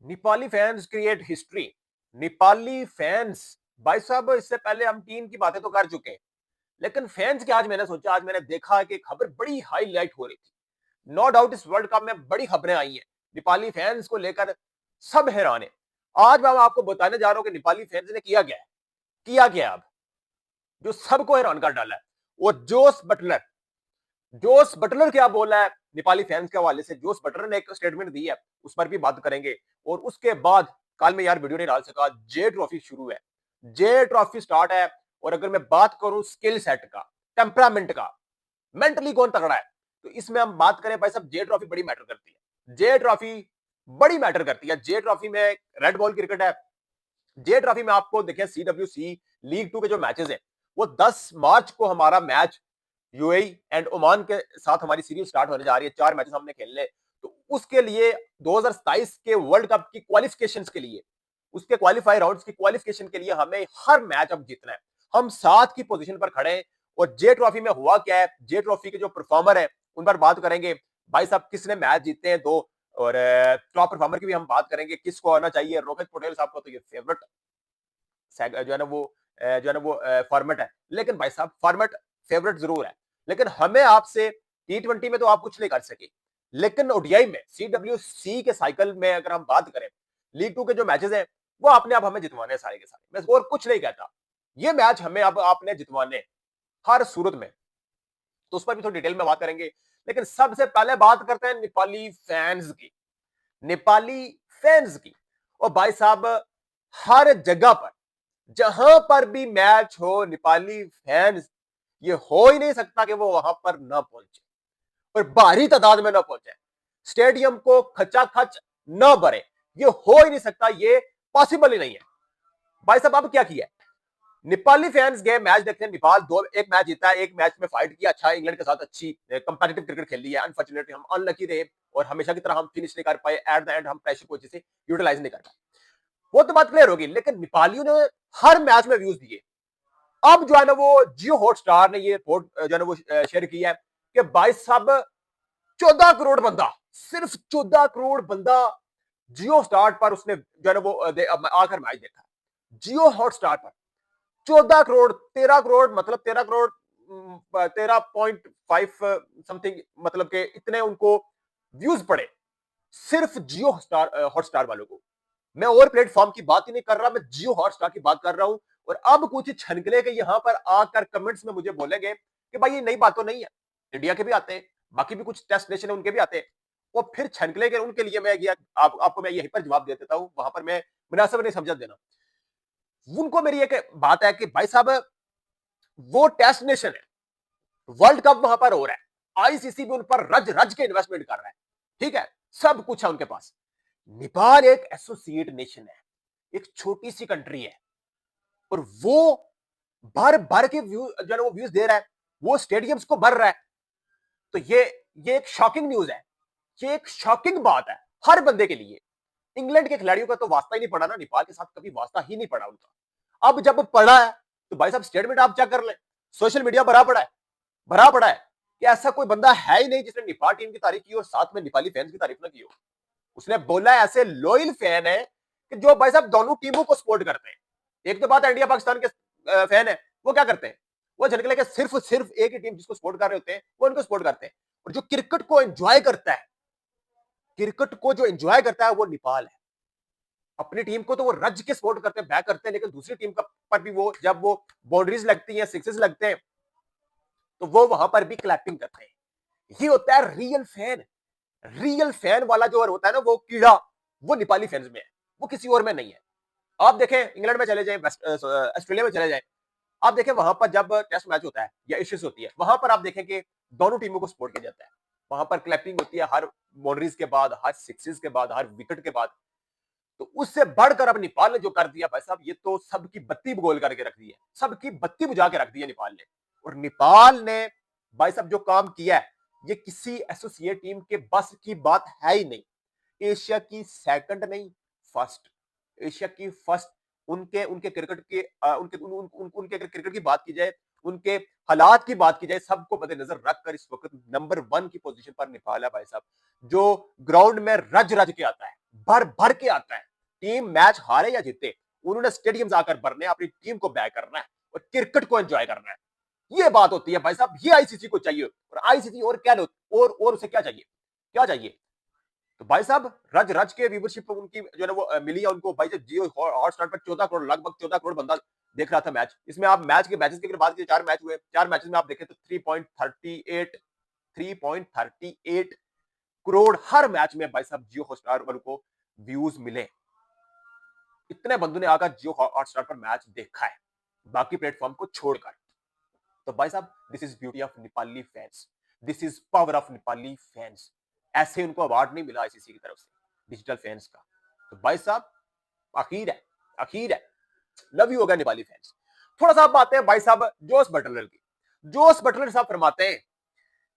Nepali fans create history. Nepali fans भाई साहब, इससे पहले हम टीम की बातें तो कर चुके हैं, लेकिन फैंस की आज मैंने सोचा, आज मैंने देखा कि खबर बड़ी हाईलाइट हो रही थी। नो डाउट इस वर्ल्ड कप में बड़ी खबरें आई हैं नेपाली फैंस को लेकर। सब हैरान है। आज मैं आपको बताने जा रहा हूं कि नेपाली फैंस ने किया क्या अब जो सबको हैरान कर डाला है। वो जोस बटलर क्या बोला है नेपाली फैंस के हवाले से। जोस बटलर ने एक स्टेटमेंट दी है, उस पर भी बात करेंगे। और उसके बाद कल में यार वीडियो नहीं डाल सका, जे ट्रॉफी शुरू है, जे ट्रॉफी स्टार्ट है। और अगर मैं बात करूं स्किल सेट का, टेम्परामेंट का, मेंटली कौन तगड़ा है, तो इसमें हम बात करें भाई साहब, जे ट्रॉफी बड़ी मैटर करती है। जे ट्रॉफी बड़ी मैटर करती है। जे ट्रॉफी में रेड बॉल क्रिकेट है। जे ट्रॉफी में आपको देखें CWC लीग 2 के जो मैचेस हैं, वो 10 मार्च को हमारा मैच यूएई एंड ओमान के साथ हमारी सीरीज स्टार्ट होने जा रही है। 4 मैचेस हमने खेलने। तो उसके लिए 2027 के वर्ल्ड कप की क्वालिफिकेशंस के लिए, उसके क्वालिफाई राउंड्स की क्वालिफिकेशन के लिए हमें हर मैच अब जीतना है। हम 7 की पोजीशन पर खड़े हैं। और जे ट्रॉफी में हुआ क्या है, जे ट्रॉफी के जो परफॉर्मर है उन पर बात करेंगे। भाई साहब किसने मैच जीते हैं दो। और टॉप परफॉर्मर की भी हम बात करेंगे, किसको आना चाहिए। रोहित पटेल साहब का तो ये फेवरेट जो है ना वो फॉर्मेट है। लेकिन भाई साहब फॉर्मेट फेवरेट जरूर है, लेकिन हमें आपसे T20 में तो आप कुछ नहीं कर सके। लेकिन ओडीआई में CWC के साइकिल में अगर हम बात करें, लीग 2 के जो मैचेस हैं, वो अपने आप हमें जितवाने सारे के सारे। मैं और कुछ नहीं कहता, ये मैच हमें अब आपने जितवाने हर सूरत में। तो उस पर भी थोड़ी डिटेल में बात करेंगे। लेकिन सबसे पहले बात करते हैं नेपाली फैंस की। नेपाली फैंस की। और भाई साहब हर जगह पर, जहां पर भी मैच हो, नेपाली फैंस, ये हो ही नहीं सकता कि वो वहां पर ना पहुंचे और भारी तादाद में ना पहुंचे, स्टेडियम को खचाखच न भरे। ये हो ही नहीं सकता, ये पॉसिबल ही नहीं है। भाई साहब अब क्या किया है, नेपाली फैंस गए मैच देखते हैं। नेपाल दो एक मैच जीता है, एक मैच में फाइट किया, अच्छा इंग्लैंड के साथ अच्छी कंपेटिटिव क्रिकेट खेल ली है। अनफॉर्चुनेटली हम अनलकी रहे और हमेशा की तरह हम फिनिश नहीं कर पाए। एट द एंड हम प्रेशर को अच्छे से यूटिलाइज नहीं कर पाए। वो तो बात क्लियर होगी। लेकिन नेपालियों ने हर मैच में व्यूज दिए। अब जो है ना वो जियो हॉटस्टार ने ये रिपोर्ट जो है ना वो शेयर की है कि भाई साहब 14 करोड़ बंदा, सिर्फ 14 करोड़ बंदा जियो स्टार पर उसने जो है ना वो आकर मैच देखा। जियो हॉटस्टार पर 14 करोड़, 13 करोड़, मतलब 13 करोड़, 13.5 समथिंग, मतलब के इतने उनको व्यूज पड़े सिर्फ जियो हॉटस्टार वालों को। मैं और प्लेटफॉर्म की बात ही नहीं कर रहा, मैं जियो हॉटस्टार की बात कर रहा हूं। और अब कुछ छनकले के यहां पर आकर कमेंट्स में मुझे बोलेंगे कि भाई ये नई बात तो नहीं है, इंडिया के भी आते हैं, बाकी भी कुछ टेस्ट नेशन है उनके भी आते हैं। और फिर छनकले के उनके लिए मैं आपको मैं यहीं पर जवाब दे देता हूं, वहां पर मैं मुनासिब नहीं समझा देना। उनको मेरी एक बात है कि भाई साहब वो टेस्ट नेशन है, वर्ल्ड कप वहां पर हो रहा है, आईसीसी भी उन पर रज रज के इन्वेस्टमेंट कर रहा है। ठीक है, सब कुछ है उनके पास। नेपाल एक एसोसिएट नेशन है, एक छोटी सी कंट्री है, और वो भर भर के व्यू जो है वो व्यूज दे रहा है, वो स्टेडियम्स को भर रहा है। तो ये एक शॉकिंग न्यूज है, ये एक शॉकिंग बात है हर बंदे के लिए। इंग्लैंड के खिलाड़ियों का तो वास्ता ही नहीं पड़ा ना, नेपाल के साथ कभी वास्ता ही नहीं पड़ा उनका। अब जब पड़ा है तो भाई साहब स्टेटमेंट आप चेक कर लें, सोशल मीडिया भरा पड़ा है कि ऐसा कोई बंदा है ही नहीं जिसने नेपाल टीम की तारीफ की और साथ में नेपाली फैंस की तारीफ ना की हो। उसने बोला ऐसे लॉयल फैन है कि जो भाई साहब दोनों टीमों को सपोर्ट करते हैं। एक तो बात है इंडिया पाकिस्तान के फैन है, वो क्या करते हैं, वो झटके लेके सिर्फ सिर्फ एक ही टीम जिसको सपोर्ट कर रहे होते हैं वो उनको सपोर्ट करते हैं। और जो क्रिकेट को एंजॉय करता है, क्रिकेट को जो एंजॉय करता है वो नेपाल है। अपनी टीम को तो वो रज के सपोर्ट करते हैं, बैक करते हैं, लेकिन दूसरी टीम का पर भी वो जब वो बाउंड्रीज लगती हैं, सिक्सेस लगते हैं, तो वो वहां पर भी क्लैपिंग करते हैं। ये होता है रियल फैन। रियल फैन वाला जो होता है ना वो कीड़ा, वो नेपाली फैंस में है, वो किसी और में नहीं है। आप देखें इंग्लैंड में चले जाएं, ऑस्ट्रेलिया में चले जाएं, आप देखें वहां पर जब टेस्ट मैच होता है या एशेज होती है, वहां पर आप देखें कि दोनों टीमों को सपोर्ट किया जाता है। वहां पर क्लैपिंग होती है हर बाउंड्रीज के बाद, हर सिक्सेस के बाद, हर विकेट के बाद। तो उससे बढ़कर अब नेपाल ने जो कर दिया भाई साहब, ये तो सबकी बत्ती गोल करके रख दी है, सबकी बत्ती बुझा के रख दी है नेपाल ने। और नेपाल ने भाई साहब जो काम किया है, ये किसी एसोसिएट टीम के बस की बात है ही नहीं। एशिया की सेकंड नहीं, फर्स्ट, एशिया की फर्स्ट। उनके उनके क्रिकेट के उनके उन, उन, उन, उनके क्रिकेट की बात की जाए, उनके हालात की बात की जाए, सबको मद्देनजर रखकर इस वक्त नंबर 1 की पोजीशन पर नेपाल है भाई साहब, जो ग्राउंड में रज रज के आता है, भर भर के आता है। टीम मैच हारे या जीते, उन्होंने स्टेडियम आकर भरने, अपनी टीम को बैक करना है और क्रिकेट को एंजॉय करना है। ये बात होती है भाई साहब, ये आईसीसी को चाहिए। और आईसीसी और क्या, और उसे क्या चाहिए, क्या चाहिए? तो भाई साहब रज रज के व्यूवरशिप उनकी जो है ना वो मिली है उनको। भाई साहब जियो हॉटस्टार पर 14 करोड़, लगभग 14 करोड़ बंदा देख रहा था मैच। इसमें आप मैच के मैचेस की अगर बात की, 4 मैच हुए, 4 मैचेस में आप देखें तो 3.38 करोड़ हर मैच में भाई साहब जियो हॉटस्टार वालों को व्यूज मिले। इतने बंदों ने आकर जियो हॉटस्टार पर मैच देखा है, बाकी प्लेटफॉर्म को छोड़कर। तो भाई साहब this is beauty of Nepali fans, this is power of Nepali fans. ऐसे उनको अवार्ड नहीं मिला आईसीसी की तरफ से डिजिटल फैंस का। तो भाई साहब आखिर है, आखिर है, लव यू होगा नेपाली फैंस। थोड़ा सा आप आते हैं भाई साहब जोस बटलर की। जोस बटलर साहब फरमाते हैं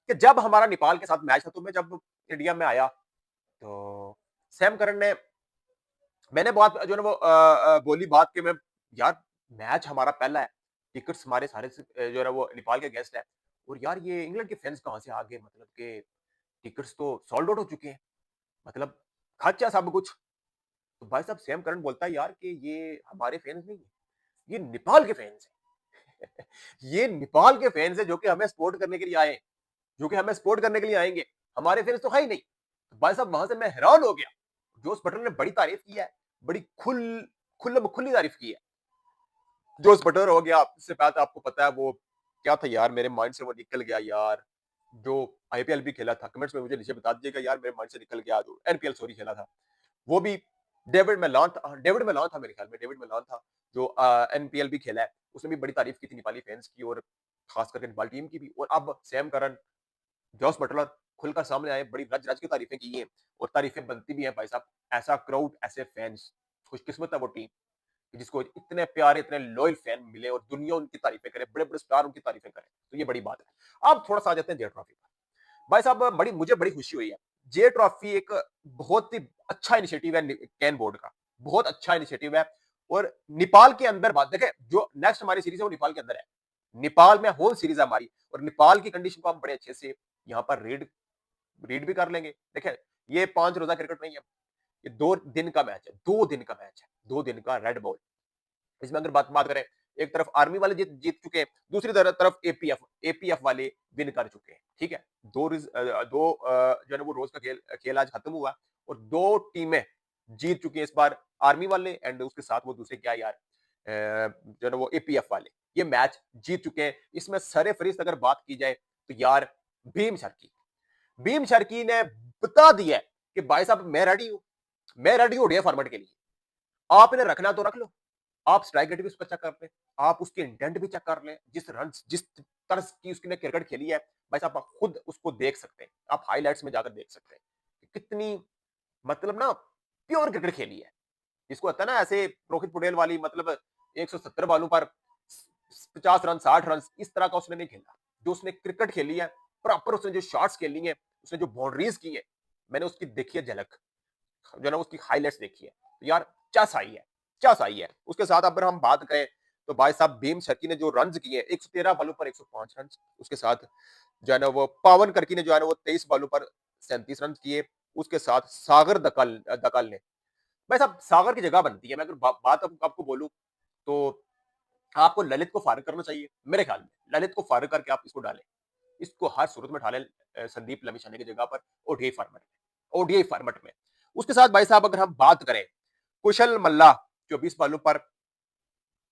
कि जब हमारा नेपाल के साथ मैच था, तो मैं जब इंडिया में आया तो सैम करन ने, मैंने बात जो है ना वो बोली बात कि मैं, यार मैच हमारा पहला है, टिकट्स हमारे सारे जो है ना वो नेपाल के गेस्ट है, और यार ये इंग्लैंड के फैंस कहाँ से आ गए, मतलब के टिकट्स तो सोल्ड आउट हो चुके हैं, मतलब खर्चा सब कुछ। तो भाई साहब सैम करन बोलता है यार कि ये हमारे फैंस नहीं है, ये नेपाल के फैंस है। ये नेपाल के फैंस है जो कि हमें सपोर्ट करने के लिए आए, जो कि हमें सपोर्ट करने के लिए आएंगे, हमारे फैंस तो है ही नहीं। तो भाई साहब वहां से मैं हैरान हो गया। जोस बटलर ने बड़ी तारीफ की है, बड़ी खुली तारीफ की है। जोस बटलर हो गया, इससे पहले आपको पता है वो क्या था यार, मेरे माइंड से वो निकल गया यार, जो आईपीएल भी खेला था, कमेंट्स में मुझे नीचे बता दीजिएगा यार, मेरे माइंड से निकल गया, जो एनपीएल सॉरी खेला था वो भी, डेविड मेलान था, डेविड मेलान था मेरे ख्याल में, डेविड मेलान था जो एनपीएल भी खेला है, उसने भी बड़ी तारीफ की थी नेपाली फैंस की, और खास करके नेपाल टीम की भी। और अब सैम करन, जॉस बटलर खुलकर सामने आए, बड़ी रज रज की तारीफें की हैं, और तारीफें बनती भी हैं भाई साहब। ऐसा क्राउड, ऐसे फैंस, खुशकिस्मत है वो टीम जिसको इतने प्यारे, इतने लॉयल फैन मिले, और दुनिया उनकी तारीफें करे, बड़े बड़े स्टार उनकी तारीफें करें, तो ये बड़ी बात है। अब थोड़ा सा आ जाते हैं जे ट्रॉफी पर। भाई साहब मुझे बड़ी खुशी हुई है। जे ट्रॉफी एक बहुत ही अच्छा इनिशिएटिव है कैन बोर्ड का, बहुत अच्छा इनिशिएटिव है। और नेपाल के अंदर बात देखें, जो नेक्स्ट हमारी सीरीज है वो नेपाल के अंदर है, नेपाल में होम सीरीज है हमारी, और नेपाल की कंडीशन को हम बड़े अच्छे से यहाँ पर रीड रीड भी कर लेंगे। देखें ये 5 रोजा क्रिकेट नहीं है, ये 2 दिन का मैच है, 2 दिन का मैच है, 2 दिन का रेड बॉल। इसमें अगर बात बात करें, एक तरफ आर्मी वाले जीत चुके हैं, दूसरी तरफ एपीएफ एपीएफ वाले विन कर चुके हैं। ठीक है, जो है ना वो रोज का खेल खेल आज खत्म हुआ, और 2 टीमें जीत चुकी हैं इस बार, आर्मी वाले एंड उसके साथ वो दूसरे क्या यार, जो है ना वो एपीएफ वाले, ये मैच जीत चुके हैं। इसमें सरे फरिस्त अगर बात की जाए तो यार भीम शर्की, भीम शर्की ने बता दिया है कि भाई साहब मैं रेडी हूं, मैं रेडी हूं डे फॉर्मेट के लिए, आपने रखना तो रख लो, आप स्ट्राइक रेट भी उसका चेक कर लें, आप उसके इंटेंट भी चेक कर लें, जिस रन जिस तर्ज की उसने क्रिकेट खेली है भाई साहब, आप खुद उसको देख सकते हैं, आप हाईलाइट्स में जाकर देख सकते हैं कि कितनी, मतलब ना प्योर क्रिकेट खेली है, जिसको होता है ना ऐसे रोहित पटेल वाली, मतलब 170 बॉलों पर 50 रन 60 रन, इस तरह का उसने नहीं खेला। जो उसने क्रिकेट खेली है प्रॉपर, उसने जो शॉट्स खेली है, उसने जो बाउंड्रीज की है, मैंने उसकी देखी है झलक, जो है ना उसकी हाईलाइट्स देखी है, तो यार चस आई है, चस आई है। उसके साथ अगर हम बात करें तो भाई साहब भीम शर्की ने जो रन किए 113 बॉलों पर 105 रन, उसके साथ जो है ना वो पावन करकी ने जो है ना वो 23 बॉलों पर 37 रन किए। उसके साथ सागर दकल दकल ने, भाई साहब सागर की जगह बनती है। मैं अगर बात आपको बोलूं तो आपको ललित को फारिग करना चाहिए मेरे ख्याल में, ललित को फारिग करके आप इसको डालें, इसको हर सूरत में ढालें संदीप लमिशाने की जगह पर, ओडीआई फॉर्मेट में, ओडीआई फॉर्मेट में। उसके साथ भाई साहब अगर हम बात करें कुशल मल्ला, 24 बॉलों पर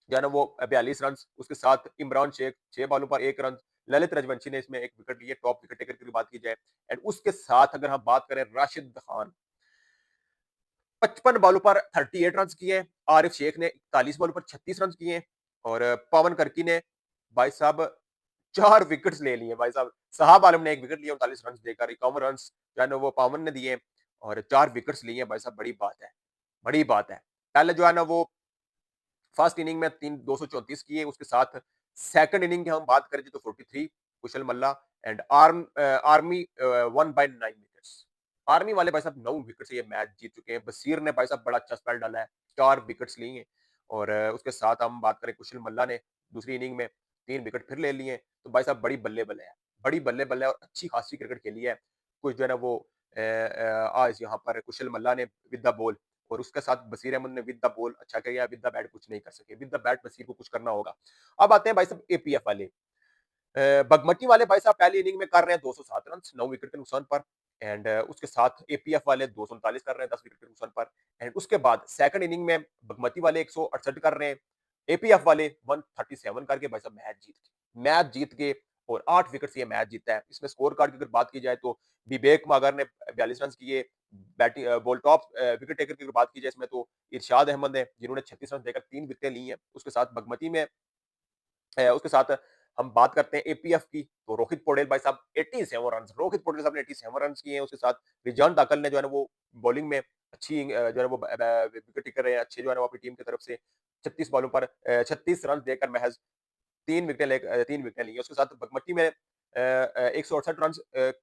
जो है ना वो 42 रन, उसके साथ इमरान शेख 6 बॉलों पर 1 रन, ललित रजवंशी ने इसमें एक विकेट लिए, टॉप विकेट टेकर की बात की जाए। एंड उसके साथ अगर हम बात करें राशिद खान, 55 बॉलों पर 38 रन किए, आरिफ शेख ने 41 बॉलों पर 36 रन किए, और पवन करकी ने भाई साहब 4 विकेट्स ले लिए। भाई साहब साहब आलम ने 1 विकेट लिया 39 रन देकर, 51 रन जो है ना वो पावन ने दिए, और 4 विकेट्स लिए भाई साहब, बड़ी बात है, बड़ी बात है। पहले जो है ना वो फर्स्ट इनिंग में 234 किए, उसके साथ सेकंड इनिंग की हम बात करें तो 43 कुशल मल्ला, एंड आर्मी 1/9 विकेट्स, आर्मी वाले भाई साहब 9 विकेट से ये मैच जीत चुके हैं। बसीर ने भाई साहब बड़ा अच्छा स्पेल डाला है, 4 विकेट्स लिए हैं, और उसके साथ हम बात करें कुशल मल्ला ने दूसरी इनिंग में 3 विकेट फिर ले लिए, तो भाई साहब बड़ी बल्ले बल्ले है, बड़ी बल्ले बल्ले, और अच्छी खासी क्रिकेट खेली है। कुछ जो है ना वो आज यहाँ पर कुशल मल्ला ने विद द बॉल, और उसके साथ बशीर अहमद ने विद द बॉल अच्छा किया, विद द बैट कुछ नहीं कर सके, विद द बैट बशीर को कुछ करना होगा। अब आते हैं भाई साहब एपीएफ वाले। बगमती वाले भाई साहब पहली इनिंग में कर रहे हैं 207 रन 9 विकेट के नुकसान पर, एंड उसके साथ एपीएफ वाले 239 कर रहे हैं 10 विकेट के नुकसान पर, एंड उसके बाद सेकंड इनिंग में बगमती वाले 168 कर रहे हैं, एपीएफ वाले 137 करके भाई साहब मैच जीत के और 8 विकेट से ये मैच जीता है। इसमें स्कोर कार्ड की अगर बात की जाए तो विवेक मगर ने 42 रन किए, batting ball top wicket taker की अगर बात की जाए इसमें तो इरशाद अहमद है जिन्होंने 36 रन देकर 3 विकेटें ली हैं। उसके साथ बगमती में उसके साथ हम बात करते हैं एपीएफ की, तो रोहित पौडेल भाई साहब 87 रन, रोहित पौडेल साहब ने 87 रन किए हैं। उसके साथ रिजान दाकल ने जो है ना वो बॉलिंग में अच्छी जो है वो विकेट टेकर रहे हैं, अच्छे जो है ना वो अपनी टीम की तरफ से 36 बॉलों पर 36 रन देकर महज 3 विकेट ली। उसके साथ बगमती में 168 रन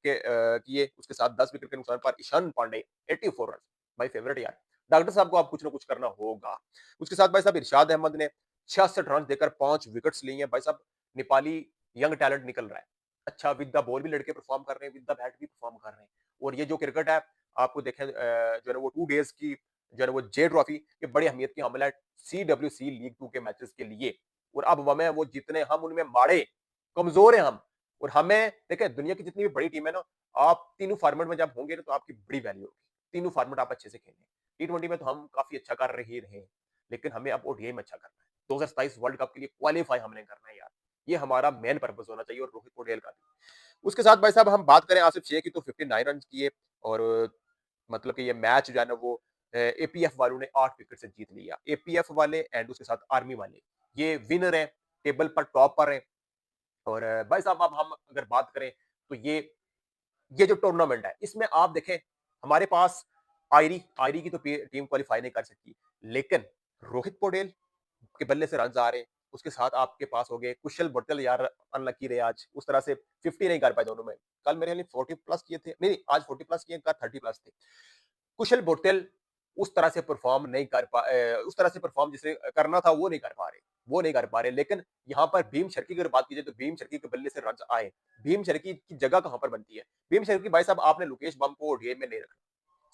किए, उसके साथ 10 विकेट के नुकसान पर Ishan Pandey 84 run, my favourite यार। डॉक्टर साहब को आप कुछ ना कुछ करना होगा। उसके साथ भाई साहब इरशाद अहमद ने 66 रन देकर 5 विकेट्स लिए हैं। भाई साहब नेपाली यंग टैलेंट निकल रहा है, अच्छा विद द बॉल भी लड़के परफॉर्म कर रहे हैं, विद द बैट भी परफॉर्म कर रहे हैं। और ये जो क्रिकेट है आपको देखें जो है ना वो 2 डेज की जो है ना वो जे ट्रॉफी ये बड़ी अहमियत की हमला है सीडब्ल्यूसी लीग 2 के मैचेस के लिए। और अब हमें वो जितने हम उनमें मारे कमजोर हैं हम, और हमें देखें दुनिया की जितनी भी बड़ी टीम है ना, आप तीनों फॉर्मेट में जब होंगे ना तो आपकी बड़ी वैल्यू होगी। तीनों फॉर्मेट आप अच्छे से खेलें। टी20 में तो हम काफी अच्छा कर रहे ही रहे, लेकिन हमें अब ओडीआई में अच्छा करना है। 2027 वर्ल्ड कप के लिए क्वालीफाई हमने करना है यार, ये हमारा मेन पर्पस होना चाहिए, और रोहित पटेल का भी। उसके साथ भाई साहब हम बात करें आसिफ शेख की तो 59 रन किए, और मतलब कि ये मैच जो है ना वो एपीएफ वालों ने 8 विकेट से जीत लिया। एपीएफ वाले एंड उसके साथ आर्मी वाले ये विनर है, टेबल पर टॉप पर है। और भाई साहब अब हम अगर बात करें तो ये जो टूर्नामेंट है इसमें आप देखें हमारे पास आयरी आयरी की तो टीम क्वालिफाई नहीं कर सकती, लेकिन रोहित पटेल के बल्ले से रन आ रहे हैं। उसके साथ आपके पास हो गए कुशल बटल यार, अनलकी रहे आज, उस तरह से 50 नहीं कर पाए दोनों में। कल मेरे लिए 40 प्लस किए थे, नहीं आज 40 प्लस किए, कल 30 प्लस थे। कुशल बटल उस तरह से परफॉर्म नहीं कर पा उस तरह से परफॉर्म जिसे करना था वो नहीं कर पा रहे। लेकिन यहाँ पर भीम शर्की की अगर बात की जाए तो भीम शर्की के बल्ले से रन आए। भीम शर्की की जगह कहां पर बनती है? भीम शर्की भाई साहब आपने लोकेश बम को ओडीआई में नहीं रखना,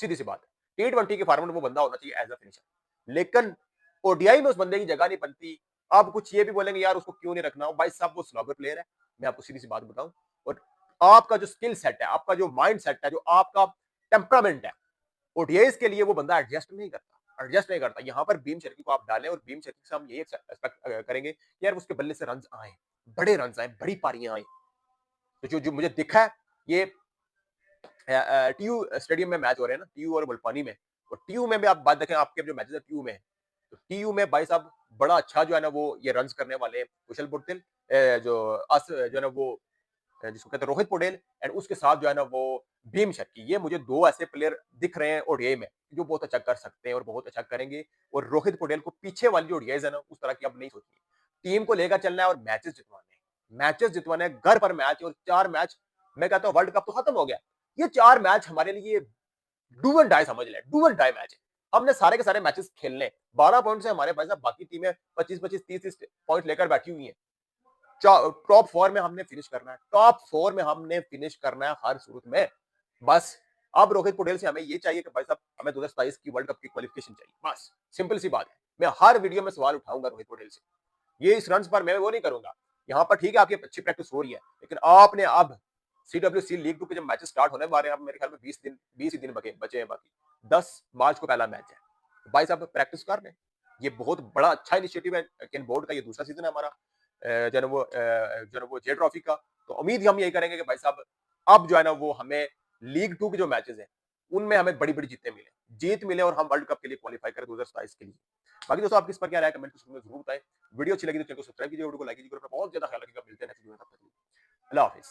सीधी सी बात है। टी20 के फॉर्मेट में वो बंदा होना चाहिए एज अ फिनिशर, लेकिन ओडीआई में उस बंदे की जगह नहीं बनती। आप कुछ ये भी बोलेंगे यार उसको क्यों नहीं रखना, भाई साहब वो स्लॉगर प्लेयर है। मैं आपको सीधी सी बात बताऊं, और आपका जो स्किल सेट है, आपका जो माइंड सेट है, जो आपका टेम्परामेंट है, ओडीआईस के लिए वो बंदा एडजस्ट नहीं करता। यहाँ पर भीम शर्की को आप डालें, और भीम शर्की से हम यही एक्सपेक्ट करेंगे कि यार उसके बल्ले से रन आए, बड़े रन आए, बड़ी पारियां आए। तो जो जो मुझे दिखा है ये टीयू स्टेडियम में मैच हो रहे हैं ना, टीयू और मुल्तानी में, तो टीयू में भी आप बात देखें, आपके जो मैचेस है टीयू में, तो टीयू में भाई साहब बड़ा अच्छा जो है ना वो ये रन करने वाले कुशल बुटतिल जो जो है ना वो जिसको कहते हैं रोहित पटेल, एंड उसके साथ जो है ना वो भीम शर्की। ये मुझे दो ऐसे प्लेयर दिख रहे हैं ओडीआई में जो बहुत अच्छा कर सकते हैं और बहुत अच्छा करेंगे। और रोहित पटेल को पीछे वाली जो ओडीआई है ना उस तरह की अब नहीं सोचनी, टीम को लेकर चलना है और मैचेस जितवाने घर पर मैच, और 4 मैच, मैं कहता हूँ वर्ल्ड कप तो खत्म हो गया। ये 4 मैच हमारे लिए डू एंड डाई समझ ले, डू एंड डाई मैच है। हमने सारे के सारे मैचेस खेलने, 12 पॉइंट से हमारे पास बाकी टीमें 25-25 30 पॉइंट लेकर बैठी हुई हैं। टॉप 4 में हमने फिनिश करना है, टॉप 4 में हमने फिनिश करना है हर सूरत में। बस अब रोहित पटेल से हमें ये चाहिए कि भाई साहब हमें 2027 की वर्ल्ड कप की क्वालिफिकेशन चाहिए, बस सिंपल सी बात है। मैं हर वीडियो में सवाल उठाऊंगा रोहित पटेल से, ये इस रन पर मैं वो नहीं करूंगा। यहाँ पर ठीक है आपकी अच्छी प्रैक्टिस हो रही है, लेकिन आपने अब सीडब्ल्यूसी लीग 2 के जब मैचेस स्टार्ट होने वाले हैं, अब मेरे ख्याल में 20 ही दिन बचे हैं बाकी। 10 मार्च को पहला मैच है, तो भाई साहब प्रैक्टिस कर रहे हैं। ये बहुत बड़ा अच्छा इनिशिएटिव है केन बोर्ड का, ये दूसरा सीजन है हमारा जो है वो जे ट्रॉफी का। तो उम्मीद हम यही करेंगे कि भाई साहब अब जो है ना वो हमें लीग 2 के जो मैचेस हैं उनमें हमें बड़ी बड़ी जीत मिले और हम वर्ल्ड कप के लिए क्वालिफाई करें 2027 के लिए। बाकी दोस्तों आपकी इस पर क्या राय है कमेंट सेक्शन में जरूर बताएं। वीडियो अच्छी लगी तो चैनल को सब्सक्राइब कीजिए, वीडियो को लाइक कीजिए, अपना बहुत ज्यादा ख्याल रखिएगा। मिलते हैं नेक्स्ट वीडियो में, तब तक के लिए अल्लाह हाफिज।